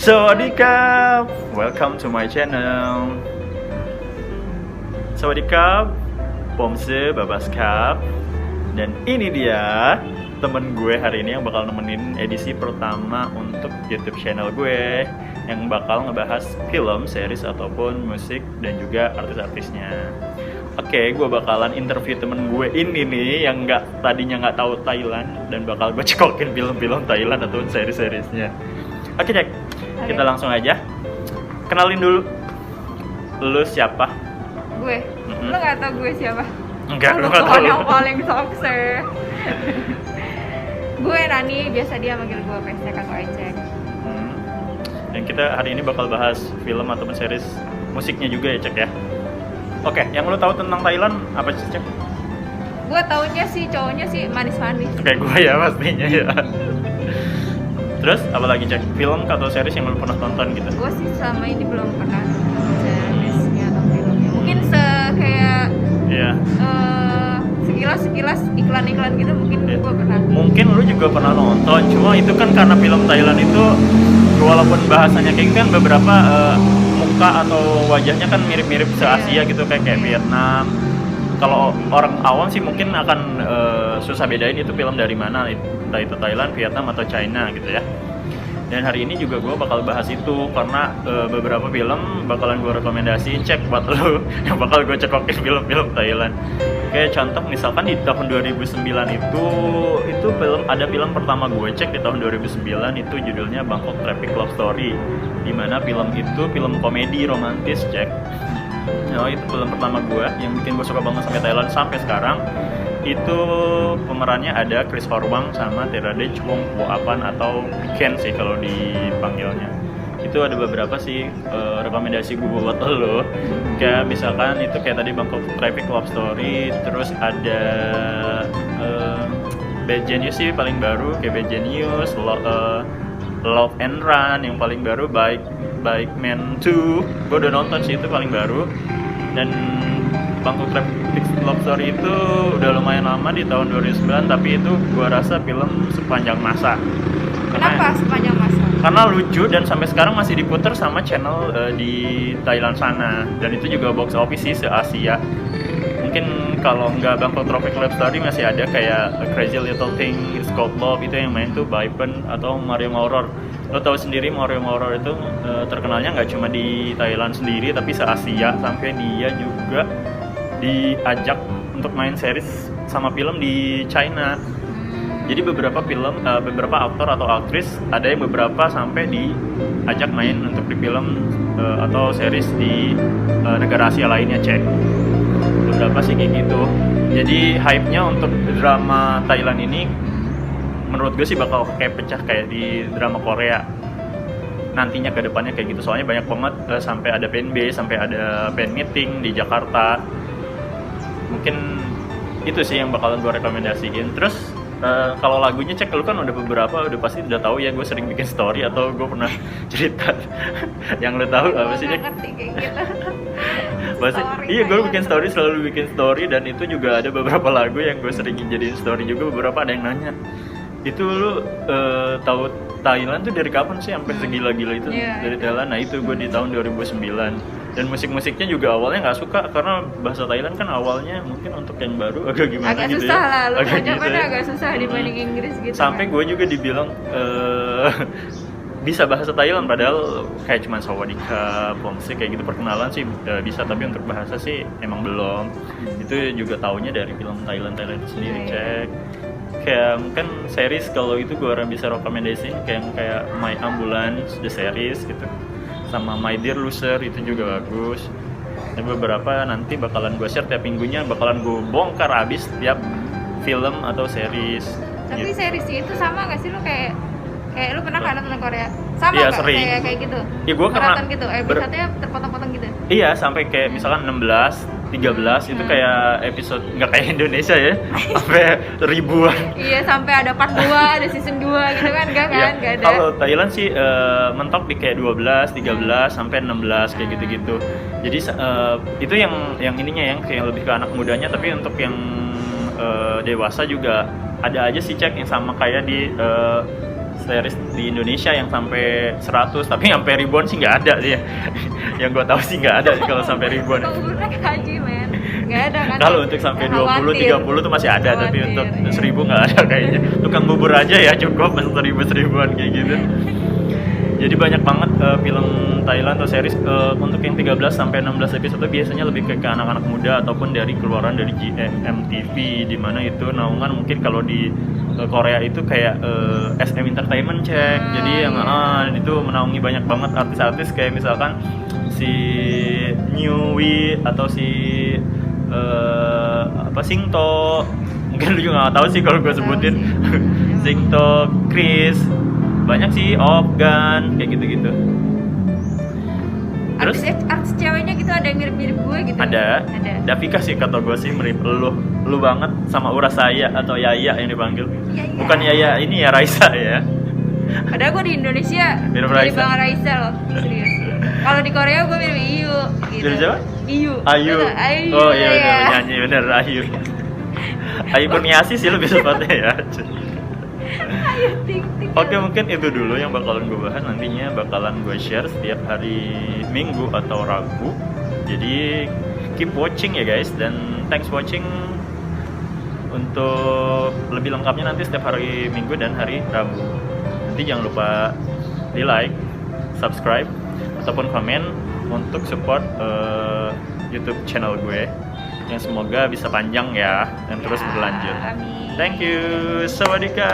Sawadikap, welcome to my channel. Sawadikap, Pomse Babaskap. Dan ini dia temen gue hari ini yang bakal nemenin edisi pertama untuk YouTube channel gue, yang bakal ngebahas film, series ataupun musik dan juga artis-artisnya. Oke, gue bakalan interview temen gue ini nih yang tadinya nggak tahu Thailand dan bakal gue cekokin film-film Thailand ataupun series-seriesnya. Oke, Cek. Kita langsung aja. Kenalin dulu. Lu siapa? Gue. Lu nggak tahu gue siapa? Enggak, lu lu nggak tahu. yang paling sukses. Gue Nani, biasa dia manggil gue PSK atau Ecek. Dan kita hari ini bakal bahas film ataupun series musiknya juga ya, Cek ya. Oke, yang lu tahu tentang Thailand apa sih, Cek? Gue taunya sih cowoknya sih manis-manis. Kayak gue ya pastinya ya. Terus apa lagi, Cek? Film atau series yang lu pernah tonton gitu? Gue sih selama ini belum pernah seriesnya atau filmnya. Mungkin kayak Iya. sekilas iklan-iklan gitu mungkin Iya. gue pernah. Mungkin lu juga pernah nonton, cuma itu kan karena film Thailand itu walaupun bahasanya kayak gitu kan beberapa muka atau wajahnya kan mirip-mirip se-Asia gitu kayak Vietnam. Kalau orang awam sih mungkin akan susah bedain itu film dari mana, entah itu Thailand, Vietnam atau China gitu ya. Dan hari ini juga gue bakal bahas itu karena beberapa film bakalan gue rekomendasiin, Cek, buat lo yang bakal gue cekokin film-film Thailand. Kayak contoh misalkan di tahun 2009 itu ada film pertama gue, Cek, di tahun 2009 itu judulnya Bangkok Traffic Love Story, dimana film itu film komedi romantis, Cek. Nah, itu film pertama gue yang bikin gue suka banget sampai Thailand sampai sekarang. Itu pemerannya ada Chris Horwang sama Teradech Wongpoapan atau Piken sih kalau dipanggilnya. Itu ada beberapa sih rekomendasi gue buat lo. Kayak misalkan itu kayak tadi Bangkok Traffic Love Story, terus ada Bad Genius sih paling baru, kayak Bad Genius, Love and Run yang paling baru, Baik Man 2. Gue udah nonton sih, itu paling baru. Dan Bangkok Traffic Love Story itu udah lumayan lama di tahun 2009, tapi itu gue rasa film sepanjang masa. Kenapa sepanjang masa? Karena lucu dan sampai sekarang masih diputar sama channel di Thailand sana. Dan itu juga box office sih se-Asia. Mungkin kalau nggak Bangkok Traffic Love Story masih ada kayak Crazy Little Thing, It's Called Love, itu yang main tuh Baipen atau Mario Mauror. Lo tahu sendiri Mario Mauror itu terkenalnya nggak cuma di Thailand sendiri tapi se-Asia, sampai dia juga diajak untuk main series sama film di China. Jadi beberapa aktor atau aktris ada yang beberapa sampai diajak main untuk di film atau series di negara Asia lainnya, Cek. Beberapa sih kayak gitu. Jadi hype-nya untuk drama Thailand ini menurut gue sih bakal kayak pecah kayak di drama Korea nantinya ke depannya kayak gitu. Soalnya banyak banget sampai ada PNB, sampai ada fan meeting di Jakarta. Mungkin itu sih yang bakalan gue rekomendasiin. Terus kalau lagunya, Cek, lu kan udah beberapa udah pasti udah tahu ya, gue sering bikin story atau gue pernah cerita. Yang lu tahu apa sih, Cek? Ngerti kayak gitu. Iya, gue selalu bikin story, dan itu juga ada beberapa lagu yang gue sering jadiin story juga. Beberapa ada yang nanya, itu lu tahu Thailand tuh dari kapan sih sampai segila-gila itu? Dari Thailand. Nah, itu gue di tahun 2009. Dan musik-musiknya juga awalnya nggak suka karena bahasa Thailand kan awalnya mungkin untuk yang baru agak gimana agak gitu susah ya. lah, lu Agak ucapannya gitu ya. agak susah dibanding Inggris gitu. Sampai gue juga dibilang bisa bahasa Thailand, padahal kayak cuma sawadika, pomse kayak gitu perkenalan sih bisa, tapi untuk bahasa sih emang belum. Itu juga taunya dari film Thailand itu sendiri, Cek. Kayak mungkin series kalau itu gue orang bisa rekomendasiin kayak My Ambulance the series gitu, sama My Dear Loser itu juga bagus. Dan beberapa nanti bakalan gue share tiap minggunya, bakalan gue bongkar abis tiap film atau series. Tapi gitu. series itu sama gak sih, lu kayak lu pernah kan nonton Korea? Sama Iya, gak? sering. Kayak gitu? Iya, gue karena nonton gitu, episode-nya terpotong-potong gitu? Iya, sampai kayak misalkan 16, 13 itu kayak episode, nggak kayak Indonesia ya, sampai ribuan. Iya, sampai ada part 2, ada season 2 gitu kan? Enggak kan? Iya, Enggak ada. kalau Thailand sih mentok di kayak 12, 13 sampai 16 kayak gitu-gitu. Jadi itu yang ininya yang kayak lebih ke anak mudanya, tapi untuk yang dewasa juga ada aja sih, Cek, yang sama kayak di series di Indonesia yang sampai 100, tapi sampai ribuan sih nggak ada sih ya. Yang gue tahu sih nggak ada sih kalau sampai ribuan. Tukang bubur naik haji men, nggak ada kan? Kalau untuk sampai 20, Khawatir. 30 tuh masih ada, tapi Khawatir, untuk ya. 1000 nggak ada kayaknya. Tukang bubur aja ya cukup 1000-1000an kayak gitu. Jadi banyak banget film Thailand atau series untuk yang 13 sampai 16 episode biasanya lebih ke anak-anak muda ataupun dari keluaran dari GMMTV, di mana itu naungan mungkin kalau di Korea itu kayak SM Entertainment cek. Jadi yang itu menaungi banyak banget artis-artis kayak misalkan si Newwi atau si Singto. Mungkin lu juga nggak tahu sih kalau gue sebutin. Singto, Chris, banyak sih, Opgan, kayak gitu-gitu. Terus Artis ceweknya gitu ada yang mirip-mirip gue gitu. ada Davika sih kata gue sih mirip lu banget sama Urasaya atau Yaya yang dipanggil. Yaya. Bukan Yaya ini ya, Raisa ya. Padahal gue di Indonesia Mirip mirip Raisa. Bang Raisa loh, serius. Kalau di Korea gue mirip Iyu gitu. Mirip siapa? Iyu. Ayu. Betul, Ayu. Oh iya, ya. udah nyanyi bener Ayu. Ayu Kurniasih sih lebih sepatnya ya. Ayu ting ting. Oke, mungkin itu dulu yang bakalan gue bahas. Nantinya bakalan gue share setiap hari Minggu atau Rabu. Jadi keep watching ya guys, dan thanks watching. Untuk lebih lengkapnya nanti setiap hari Minggu dan hari Rabu. Nanti jangan lupa di like, subscribe, ataupun komen untuk support YouTube channel gue yang semoga bisa panjang ya dan terus berlanjut. Amin. Thank you, sawadika.